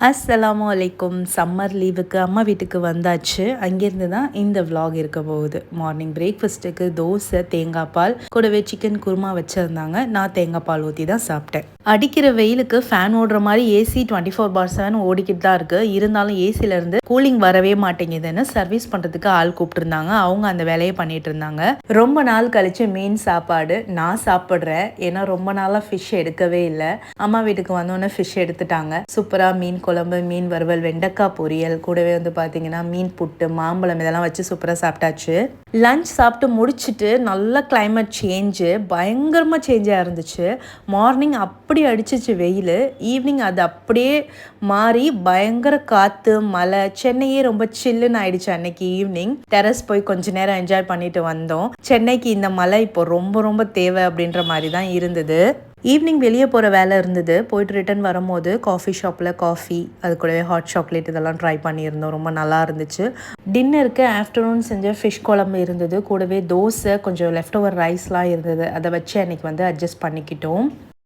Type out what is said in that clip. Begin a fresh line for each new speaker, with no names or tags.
அஸ்ஸலாமு அலைக்கும். சம்மர் லீவுக்கு அம்மா வீட்டுக்கு வந்தாச்சு. அங்கேருந்து தான் இந்த விலாக் இருக்க போகுது. மார்னிங் பிரேக்ஃபாஸ்ட்டுக்கு தோசை, தேங்காய் பால் கூடவே சிக்கன் குருமா வச்சுருந்தாங்க. நான் தேங்காய் பால் ஊற்றி தான் சாப்பிட்டேன். அடிக்கிற வெயிலுக்கு ஃபேன் ஓடுற மாதிரி ஏசி 24/7 ஓடிக்கிட்டு தான் இருக்குது. இருந்தாலும் ஏசிலேருந்து கூலிங் வரவே மாட்டேங்குதுன்னு சர்வீஸ் பண்ணுறதுக்கு ஆள் கூப்பிட்டுருந்தாங்க. அவங்க அந்த வேலையை பண்ணிட்டு இருந்தாங்க. ரொம்ப நாள் கழித்து மீன் சாப்பாடு நான் சாப்பிட்றேன். ஏன்னா ரொம்ப நாளாக ஃபிஷ் எடுக்கவே இல்லை. அம்மா வீட்டுக்கு வந்தோன்னே ஃபிஷ் எடுத்துட்டாங்க. சூப்பராக மீன் குழம்பு, மீன் வறுவல், வெண்டைக்காய் பொரியல், கூடவே பார்த்தீங்கன்னா மீன் புட்டு, மாம்பழம் இதெல்லாம் வச்சு சூப்பராக சாப்பிட்டாச்சு. லஞ்ச் சாப்பிட்டு முடிச்சுட்டு நல்ல கிளைமேட் சேஞ்சு, பயங்கரமாக சேஞ்சாக இருந்துச்சு. மார்னிங் அப்படி அடிச்சிச்சு வெயில், ஈவினிங் அது அப்படியே மாறி பயங்கர காற்று, மழை. சென்னையே ரொம்ப சில்லுன்னு ஆயிடுச்சு அன்னைக்கு ஈவினிங். டெரஸ் போய் கொஞ்ச நேரம் என்ஜாய் பண்ணிட்டு வந்தோம். சென்னைக்கு இந்த மழை இப்போ ரொம்ப ரொம்ப தேவை அப்படின்ற மாதிரி தான் இருந்தது. ஈவினிங் வெளியே போகிற வேலை இருந்தது. போயிட்டு ரிட்டன் வரும்போது காஃபி ஷாப்பில் காஃபி, அது கூடவே ஹாட் சாக்லேட் இதெல்லாம் ட்ரை பண்ணியிருந்தோம். ரொம்ப நல்லா இருந்துச்சு. டின்னருக்கு ஆஃப்டர்நூன் செஞ்ச ஃபிஷ் குழம்பு இருந்தது. கூடவே தோசை, கொஞ்சம் லெஃப்ட் ஓவர் ரைஸ்லாம் இருந்தது. அதை வச்சு அன்றைக்கி அட்ஜஸ்ட் பண்ணிக்கிட்டோம்.